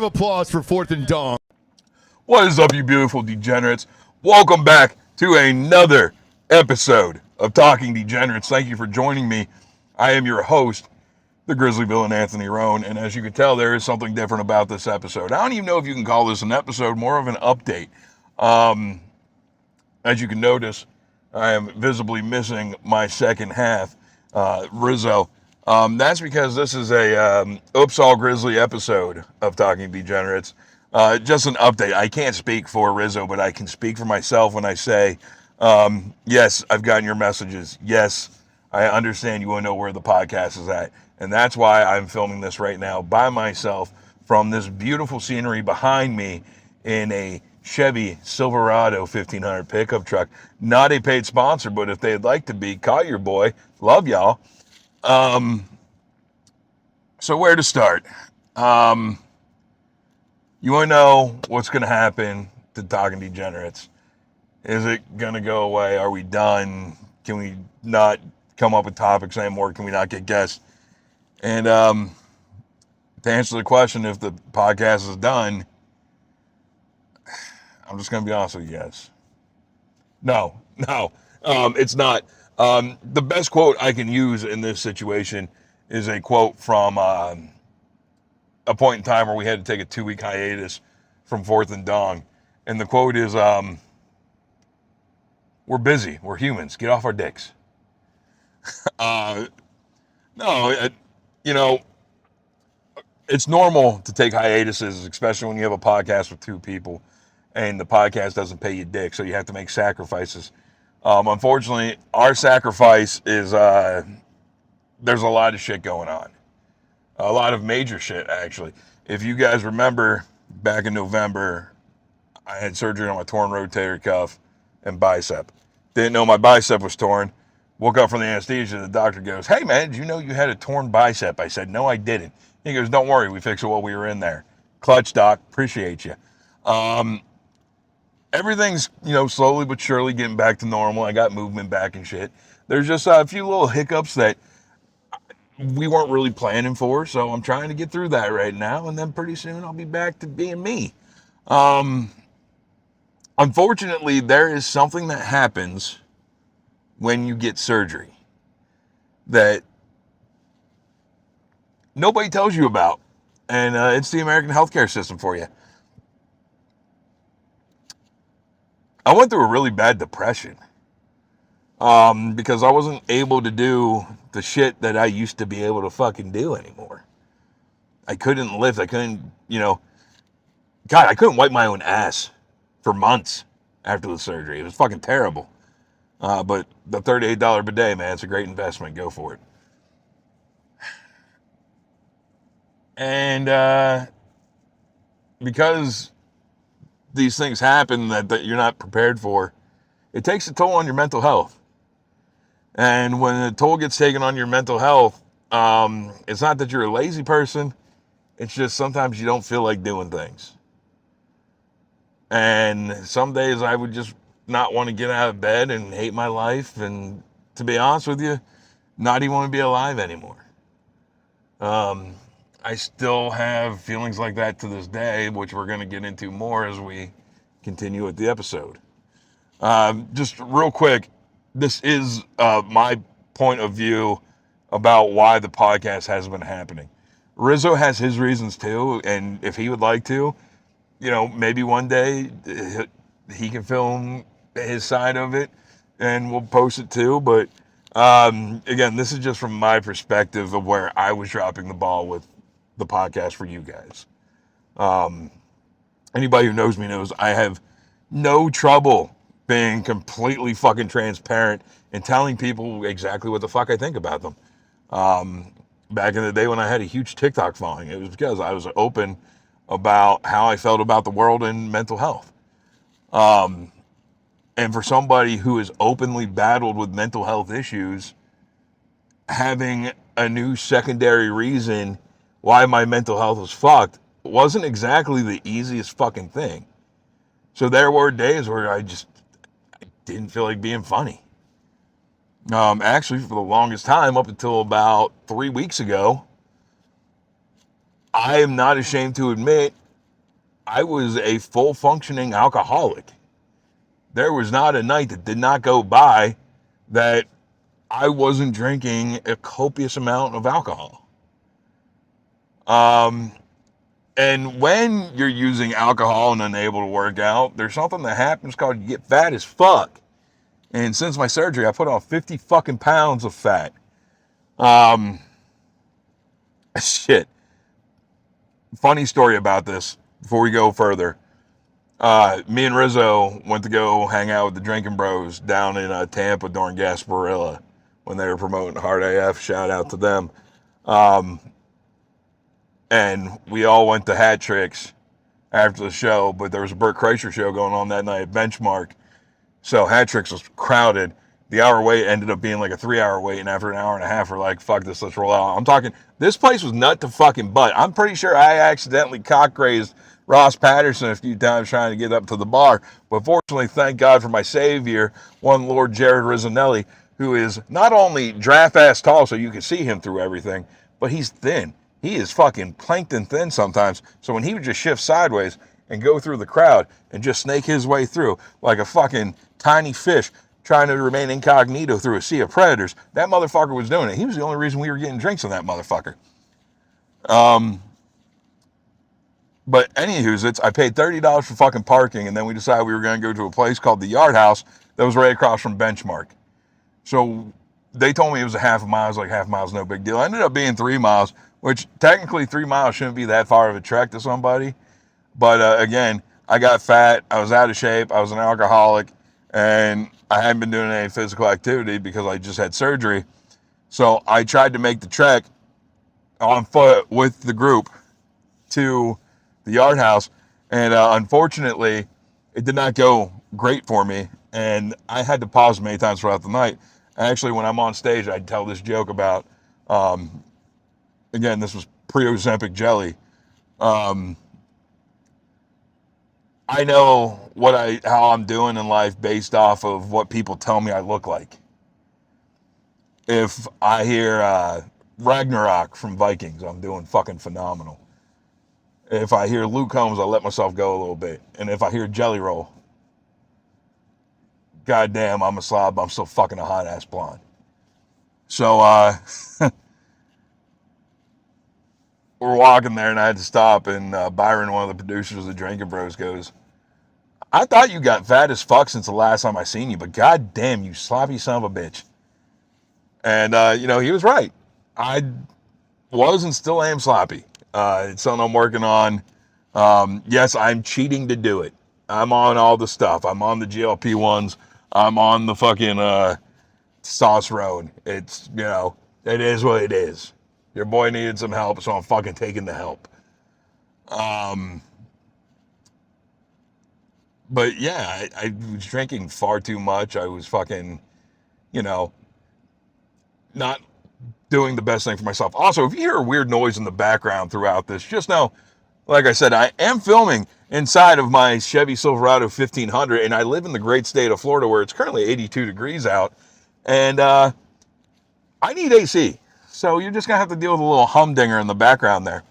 of applause for Fourth and Dong. What is up, you beautiful degenerates? Welcome back to another episode of Talk'n Degenerates. Thank you for joining me. I am your host, the Grizzly villain Anthony Roan, and as you can tell, there is something different about this episode. I don't even know if you can call this an episode, more of an update. As you can notice, I am visibly missing my second half, Rizzo. That's because this is a Oops, all Grizzly episode of Talk'n Degenerates. Just an update. I can't speak for Rizzo, but I can speak for myself when I say, yes, I've gotten your messages. Yes, I understand you want to know where the podcast is at. And that's why I'm filming this right now by myself from this beautiful scenery behind me in a Chevy Silverado 1500 pickup truck. Not a paid sponsor, but if they'd like to be, call your boy. Love y'all. So where to start? You want to know what's going to happen to Talk'n Degenerates? Is it going to go away? Are we done? Can we not come up with topics anymore? Can we not get guests? And to answer the question, if the podcast is done, I'm just going to be honest with you guys. No, it's not. The best quote I can use in this situation is a quote from a point in time where we had to take a 2-week hiatus from Fourth and Dong. And the quote is, we're busy. We're humans. Get off our dicks. You know, it's normal to take hiatuses, especially when you have a podcast with two people and the podcast doesn't pay you dick, so you have to make sacrifices. Unfortunately, our sacrifice is there's a lot of shit going on. A lot of major shit, actually. If you guys remember, back in November, I had surgery on my torn rotator cuff and bicep. Didn't know my bicep was torn. Woke up from the anesthesia. The doctor goes, "Hey, man, did you know you had a torn bicep?" I said, "No, I didn't." He goes, "Don't worry. We fixed it while we were in there." Clutch, doc. Appreciate you. Everything's, slowly but surely getting back to normal. I got movement back and shit. There's just a few little hiccups that we weren't really planning for, so I'm trying to get through that right now, and then pretty soon I'll be back to being me. Unfortunately, there is something that happens when you get surgery that nobody tells you about, and it's the American healthcare system for you. I went through a really bad depression because I wasn't able to do the shit that I used to be able to fucking do anymore. I couldn't lift. I couldn't, God, I couldn't wipe my own ass for months after the surgery. It was fucking terrible. But the $38 bidet, man, it's a great investment. Go for it. And because these things happen that you're not prepared for, it takes a toll on your mental health. And when the toll gets taken on your mental health, it's not that you're a lazy person. It's just sometimes you don't feel like doing things. And some days I would just not want to get out of bed and hate my life. And to be honest with you, not even want to be alive anymore. I still have feelings like that to this day, which we're going to get into more as we continue with the episode. Just real quick, this is my point of view about why the podcast hasn't been happening. Rizzo has his reasons too, and if he would like to, maybe one day he can film his side of it and we'll post it too. But again, this is just from my perspective of where I was dropping the ball with the podcast for you guys. Anybody who knows me knows I have no trouble being completely fucking transparent and telling people exactly what the fuck I think about them. Back in the day when I had a huge TikTok following, it was because I was open about how I felt about the world and mental health. And for somebody who has openly battled with mental health issues, having a new secondary reason why my mental health was fucked wasn't exactly the easiest fucking thing. So there were days where I didn't feel like being funny. Actually, for the longest time, up until about 3 weeks ago, I am not ashamed to admit I was a full functioning alcoholic. There was not a night that did not go by that I wasn't drinking a copious amount of alcohol. And when you're using alcohol and unable to work out, there's something that happens called you get fat as fuck. And since my surgery, I put on 50 fucking pounds of fat. Shit. Funny story about this before we go further. Me and Rizzo went to go hang out with the Drinking Bros down in Tampa during Gasparilla when they were promoting Hard AF. Shout out to them. And we all went to Hat Tricks after the show, but there was a Burt Kreischer show going on that night at Benchmark. So Hat Tricks was crowded. The hour wait ended up being like a 3-hour wait, and after an hour and a half, we're like, fuck this, let's roll out. I'm talking, this place was nut to fucking butt. I'm pretty sure I accidentally cock grazed Ross Patterson a few times trying to get up to the bar. But fortunately, thank God for my savior, one Lord Jared Rizzanelli, who is not only draft-ass tall so you can see him through everything, but he's thin. He is fucking plankton thin sometimes. So when he would just shift sideways and go through the crowd and just snake his way through like a fucking tiny fish trying to remain incognito through a sea of predators, that motherfucker was doing it. He was the only reason we were getting drinks on that motherfucker. But anywho's, I paid $30 for fucking parking, and then we decided we were going to go to a place called the Yard House that was right across from Benchmark. So they told me it was a half a mile. I was like, half a mile's no big deal. It ended up being 3 miles, which technically 3 miles shouldn't be that far of a trek to somebody. But again, I got fat. I was out of shape. I was an alcoholic, and I hadn't been doing any physical activity because I just had surgery. So I tried to make the trek on foot with the group to the Yard House, and unfortunately, it did not go great for me, and I had to pause many times throughout the night. Actually, when I'm on stage, I tell this joke about, again, this was pre-Ozempic jelly. I know how I'm doing in life based off of what people tell me I look like. If I hear Ragnarok from Vikings, I'm doing fucking phenomenal. If I hear Luke Combs, I let myself go a little bit. And if I hear Jelly Roll, goddamn, I'm a slob. I'm still fucking a hot ass blonde. So we're walking there, and I had to stop. And Byron, one of the producers of the Drinking Bros, goes, "I thought you got fat as fuck since the last time I seen you, but goddamn, you sloppy son of a bitch." And he was right. I was and still am sloppy. It's something I'm working on. Yes, I'm cheating to do it. I'm on all the stuff. I'm on the GLP ones. I'm on the fucking sauce road. It's, it is what it is. Your boy needed some help, so I'm fucking taking the help. But yeah, I was drinking far too much. I was fucking, not doing the best thing for myself. Also, if you hear a weird noise in the background throughout this, just know, like I said, I am filming inside of my Chevy Silverado 1500, and I live in the great state of Florida where it's currently 82 degrees out, and I need AC. So you're just going to have to deal with a little humdinger in the background there.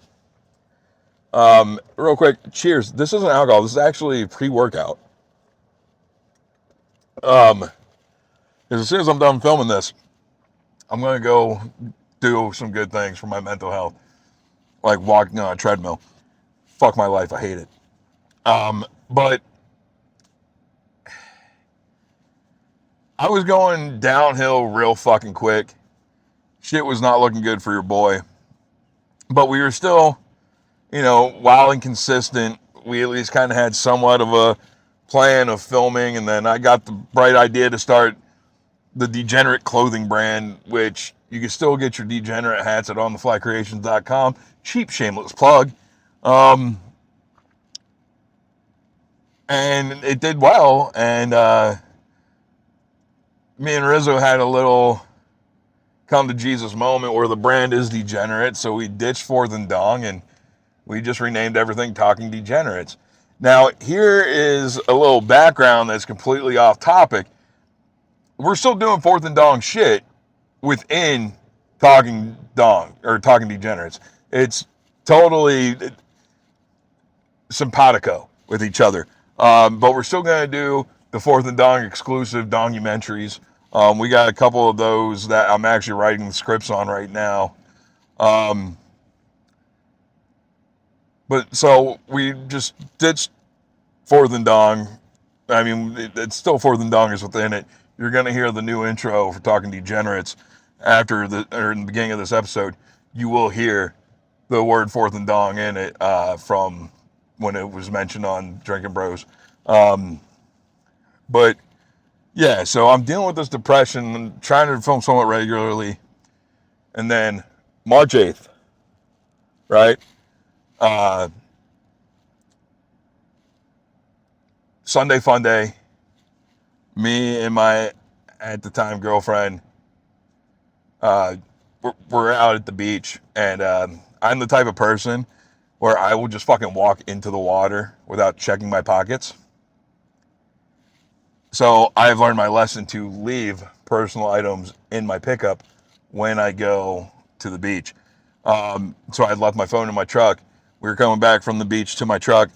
Real quick, cheers. This isn't alcohol. This is actually pre-workout. Because as soon as I'm done filming this, I'm going to go do some good things for my mental health, like walking on a treadmill. Fuck my life. I hate it. But I was going downhill real fucking quick. Shit was not looking good for your boy. But we were still, while inconsistent, we at least kind of had somewhat of a plan of filming. And then I got the bright idea to start the Degenerate clothing brand, which you can still get your Degenerate hats at ontheflycreations.com. Cheap, shameless plug. And it did well. And me and Rizzo had a little come to Jesus moment where the brand is Degenerate. So we ditched Fourth and Dong and we just renamed everything Talk'n Degenerates. Now, here is a little background that's completely off topic. We're still doing Fourth and Dong shit within Talk'n Dong or Talk'n Degenerates. It's totally simpatico with each other. But we're still going to do the Fourth and Dong exclusive documentaries. We got a couple of those that I'm actually writing the scripts on right now. But so we just did Fourth and Dong. I mean, it's still Fourth and Dong is within it. You're going to hear the new intro for Talk'n Degenerates in the beginning of this episode. You will hear the word Fourth and Dong in it from when it was mentioned on Drinking Bros. But yeah, so I'm dealing with this depression and trying to film somewhat regularly. And then March 8th, right? Sunday fun day. Me and my, at the time, girlfriend, we're out at the beach. And I'm the type of person where I will just fucking walk into the water without checking my pockets. So I've learned my lesson to leave personal items in my pickup when I go to the beach. So I left my phone in my truck. We were coming back from the beach to my truck.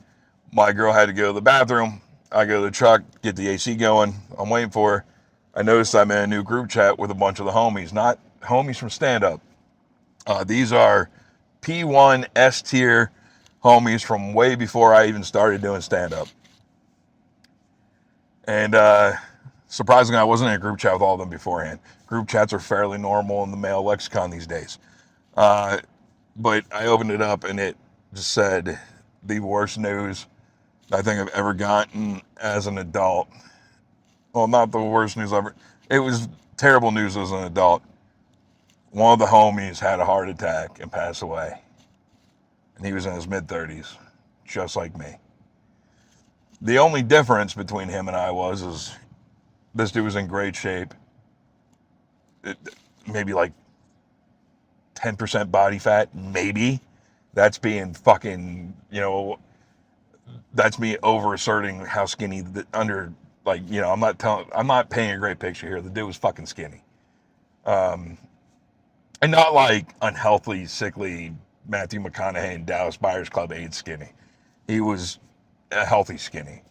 My girl had to go to the bathroom. I go to the truck, get the AC going. I'm waiting for her. I noticed I'm in a new group chat with a bunch of the homies, not homies from stand-up. These are P1 S tier homies from way before I even started doing stand-up. And surprisingly, I wasn't in a group chat with all of them beforehand. Group chats are fairly normal in the male lexicon these days. But I opened it up and it just said the worst news I think I've ever gotten as an adult. Well, not the worst news ever. It was terrible news as an adult. One of the homies had a heart attack and passed away. And he was in his mid-30s, just like me. The only difference between him and I is this dude was in great shape. Maybe like 10% body fat, maybe. That's being fucking, that's me over asserting how skinny I'm not painting a great picture here. The dude was fucking skinny. And not like unhealthy, sickly Matthew McConaughey and Dallas Buyers Club AIDS skinny. He was a healthy skinny.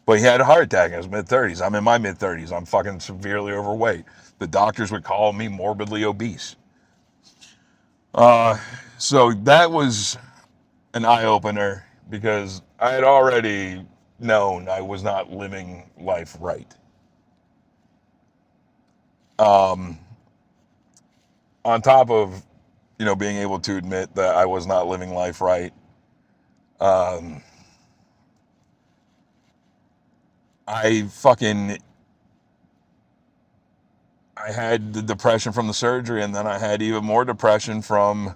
But he had a heart attack in his mid-30s. I'm in my mid-30s. I'm fucking severely overweight. The doctors would call me morbidly obese. So that was an eye-opener because I had already known I was not living life right. On top of, being able to admit that I was not living life right, I had the depression from the surgery, and then I had even more depression from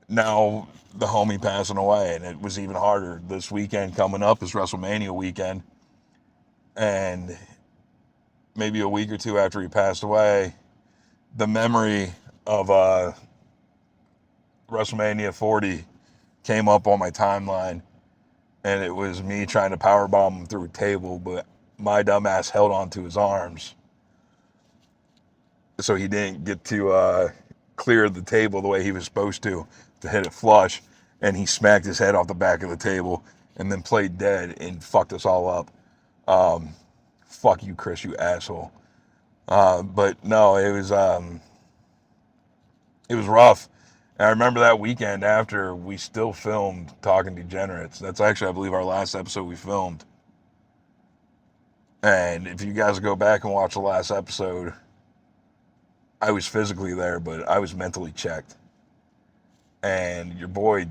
now the homie passing away, and it was even harder. This weekend coming up is WrestleMania weekend, and maybe a week or two after he passed away, the memory of WrestleMania 40 came up on my timeline, and it was me trying to powerbomb him through a table, but my dumbass held onto his arms, so he didn't get to clear the table the way he was supposed to hit it flush, and he smacked his head off the back of the table and then played dead and fucked us all up. Fuck you, Chris, you asshole. But no, it was rough. And I remember that weekend after we still filmed Talk'n Degenerates. That's actually, I believe, our last episode we filmed. And if you guys go back and watch the last episode, I was physically there, but I was mentally checked. And your boy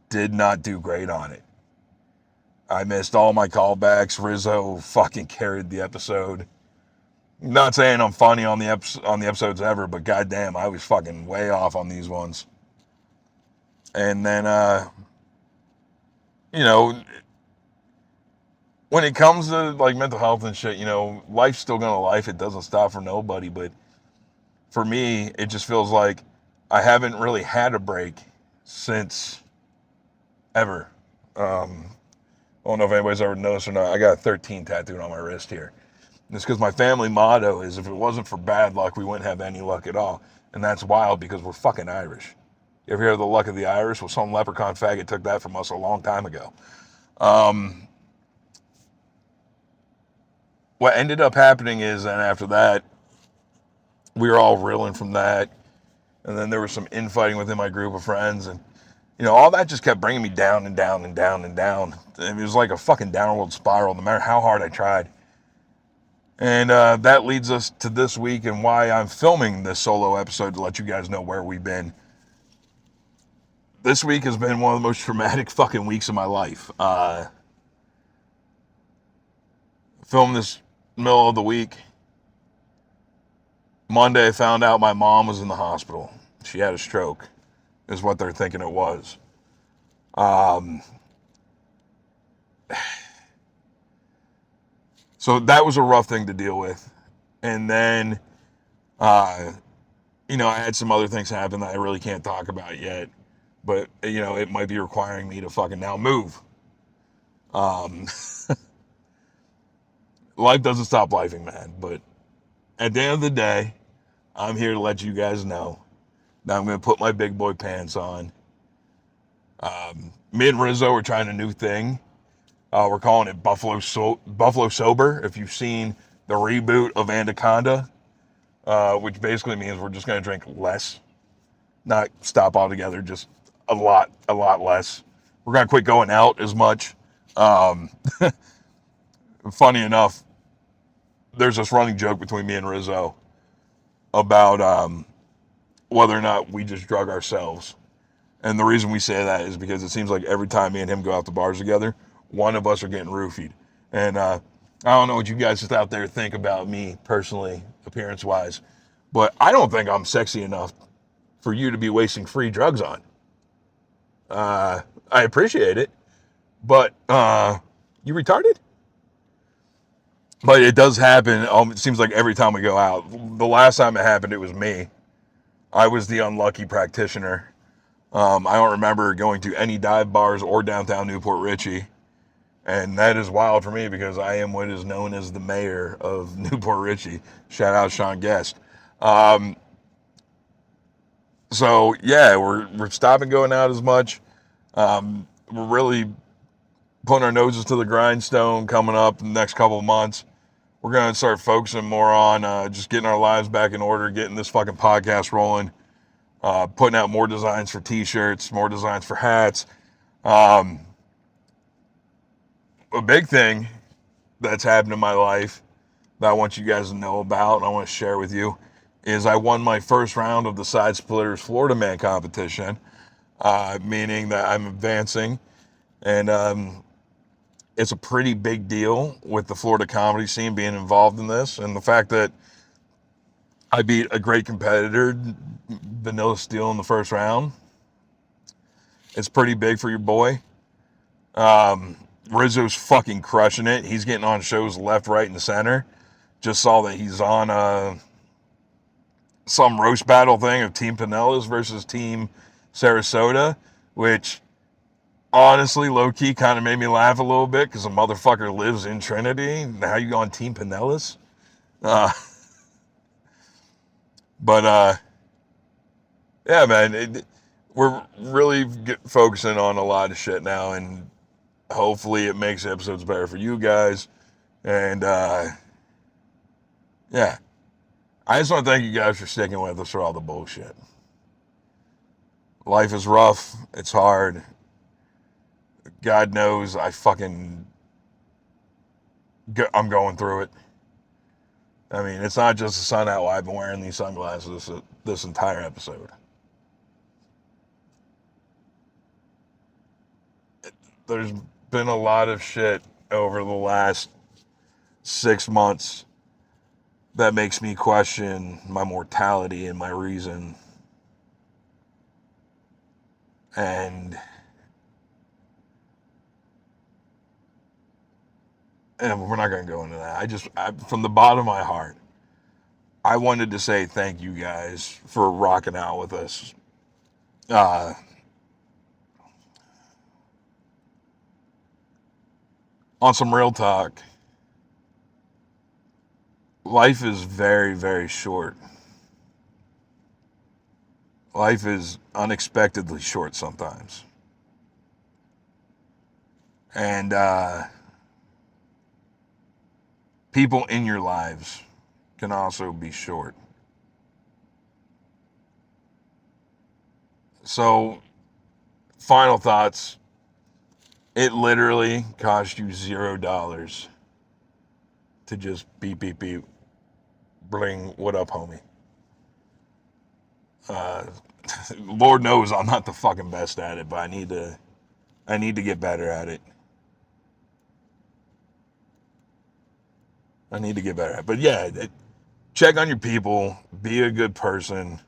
did not do great on it. I missed all my callbacks. Rizzo fucking carried the episode. Not saying I'm funny on the episodes ever, but goddamn, I was fucking way off on these ones. And then, when it comes to like mental health and shit, life's still gonna life. It doesn't stop for nobody. But for me, it just feels like I haven't really had a break since ever. I don't know if anybody's ever noticed or not. I got a 13 tattooed on my wrist here. And it's because my family motto is if it wasn't for bad luck, we wouldn't have any luck at all. And that's wild because we're fucking Irish. You ever hear of the luck of the Irish? Well, some leprechaun faggot took that from us a long time ago. What ended up happening is, and after that, we were all reeling from that. And then there was some infighting within my group of friends. And, all that just kept bringing me down and down and down and down. It was like a fucking downward spiral, no matter how hard I tried. And that leads us to this week and why I'm filming this solo episode to let you guys know where we've been. This week has been one of the most traumatic fucking weeks of my life. Filmed this middle of the week. Monday, I found out my mom was in the hospital. She had a stroke, is what they're thinking it was. So that was a rough thing to deal with. And then, I had some other things happen that I really can't talk about yet. But, it might be requiring me to fucking now move. Life doesn't stop lifing, man. But at the end of the day, I'm here to let you guys know that I'm going to put my big boy pants on. Me and Rizzo are trying a new thing. We're calling it Buffalo Sober. If you've seen the reboot of Anaconda, which basically means we're just going to drink less. Not stop altogether, just a lot less. We're going to quit going out as much. Funny enough, there's this running joke between me and Rizzo about whether or not we just drug ourselves. And the reason we say that is because it seems like every time me and him go out to bars together, one of us are getting roofied. And I don't know what you guys just out there think about me personally, appearance-wise, but I don't think I'm sexy enough for you to be wasting free drugs on. I appreciate it, but you retarded? But it does happen. It seems like every time we go out. The last time it happened, it was me. I was the unlucky practitioner. I don't remember going to any dive bars or downtown Newport Richey. And that is wild for me because I am what is known as the mayor of Newport Richey. Shout out Sean Guest. So yeah, we're stopping going out as much. We're really putting our noses to the grindstone coming up in the next couple of months. We're going to start focusing more on just getting our lives back in order, getting this fucking podcast rolling, putting out more designs for t-shirts, more designs for hats. A big thing that's happened in my life that I want you guys to know about and I want to share with you is I won my first round of the Side Splitters Florida Man competition, meaning that I'm advancing. And it's a pretty big deal with the Florida comedy scene being involved in this. And the fact that I beat a great competitor, Vanilla Steel, in the first round, it's pretty big for your boy. Rizzo's fucking crushing it. He's getting on shows left, right, and center. Just saw that he's on some roast battle thing of Team Pinellas versus Team Sarasota, which honestly, low-key kind of made me laugh a little bit because the motherfucker lives in Trinity. How you on Team Pinellas? But yeah, man, we're really focusing on a lot of shit now, and hopefully it makes episodes better for you guys. And yeah, I just want to thank you guys for sticking with us for all the bullshit. Life is rough. It's hard. God knows I'm going through it. I mean, it's not just the sun out. I've been wearing these sunglasses this entire episode. There's been a lot of shit over the last 6 months that makes me question my mortality and my reason. And we're not going to go into that. From the bottom of my heart, I wanted to say thank you guys for rocking out with us. On some real talk, life is very, very short. Life is unexpectedly short sometimes. And people in your lives can also be short. So, final thoughts. It literally cost you $0 to just beep, beep, beep, bling, what up, homie? Uh, Lord knows I'm not the fucking best at it, but I need to get better at it. I need to get better at it. But yeah, check on your people. Be a good person.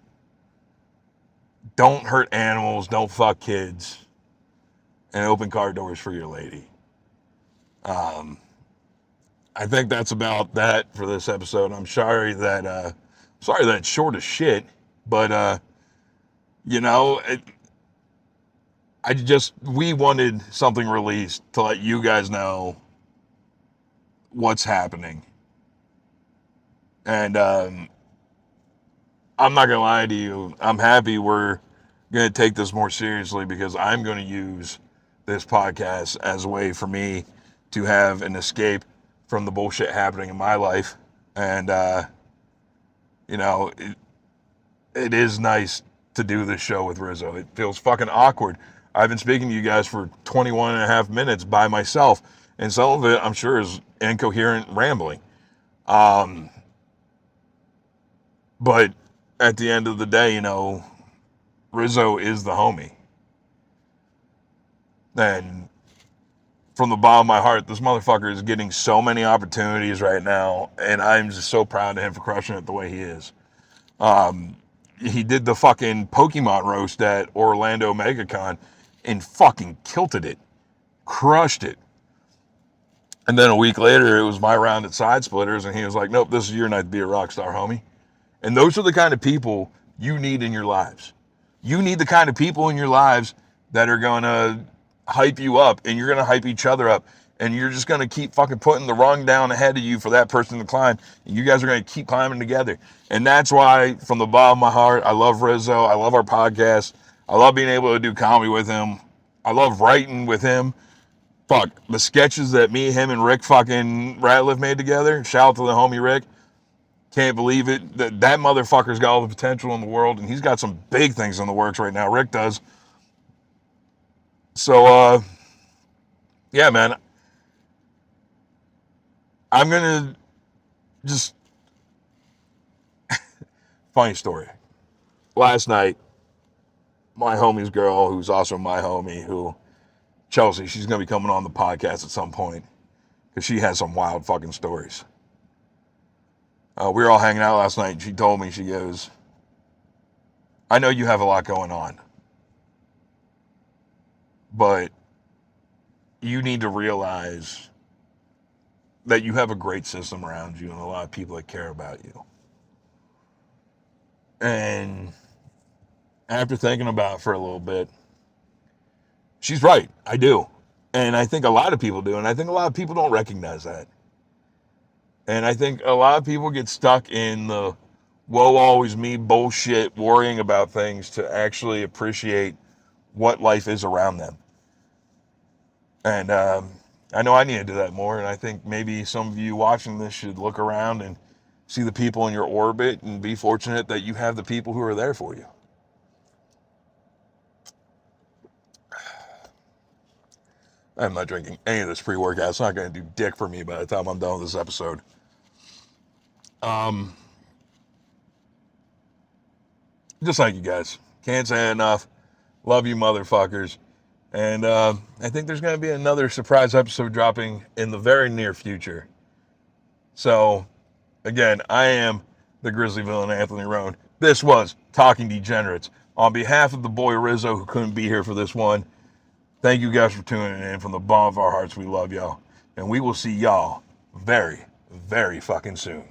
Don't hurt animals. Don't fuck kids. And open car doors for your lady. I think that's about that for this episode. I'm sorry that it's short as shit, but you know, we wanted something released to let you guys know what's happening. And I'm not gonna lie to you, I'm happy we're gonna take this more seriously, because I'm gonna use this podcast as a way for me to have an escape from the bullshit happening in my life. And you know, it is nice to do this show with Rizzo. It feels fucking awkward. I've been speaking to you guys for 21 and a half minutes by myself, and some of it, I'm sure, is incoherent rambling. But at the end of the day, you know, Rizzo is the homie. And from the bottom of my heart, this motherfucker is getting so many opportunities right now, and I'm just so proud of him for crushing it the way he is. He did the fucking Pokemon roast at Orlando MegaCon and fucking kilted it. Crushed it. And then a week later, it was my round at Side Splitters, and he was like, nope, this is your night to be a rock star, homie. And those are the kind of people you need in your lives. You need the kind of people in your lives that are going to hype you up, and you're going to hype each other up. And you're just going to keep fucking putting the rung down ahead of you for that person to climb. And you guys are going to keep climbing together. And that's why, from the bottom of my heart, I love Rizzo. I love our podcast. I love being able to do comedy with him. I love writing with him. Fuck, the sketches that me, him, and Rick fucking Ratliff made together. Shout out to the homie Rick. Can't believe it. That motherfucker's got all the potential in the world, and he's got some big things in the works right now. Rick does. So, yeah, man. I'm going to just... Funny story. Last night, my homie's girl, who's also my homie, Chelsea, she's going to be coming on the podcast at some point, because she has some wild fucking stories. We were all hanging out last night, and she told me, she goes, I know you have a lot going on, but you need to realize that you have a great system around you and a lot of people that care about you. And after thinking about it for a little bit, she's right. I do. And I think a lot of people do. And I think a lot of people don't recognize that. And I think a lot of people get stuck in the woe always me bullshit, worrying about things, to actually appreciate what life is around them. And I know I need to do that more. And I think maybe some of you watching this should look around and see the people in your orbit and be fortunate that you have the people who are there for you. I'm not drinking any of this pre-workout. It's not going to do dick for me by the time I'm done with this episode. Just thank you guys. Can't say it enough. Love you motherfuckers. And I think there's going to be another surprise episode dropping in the very near future. So, again, I am the Grizzly villain, Anthony Roan. This was Talk'n Degenerates. On behalf of the boy Rizzo, who couldn't be here for this one, thank you guys for tuning in. From the bottom of our hearts, we love y'all. And we will see y'all very, very fucking soon.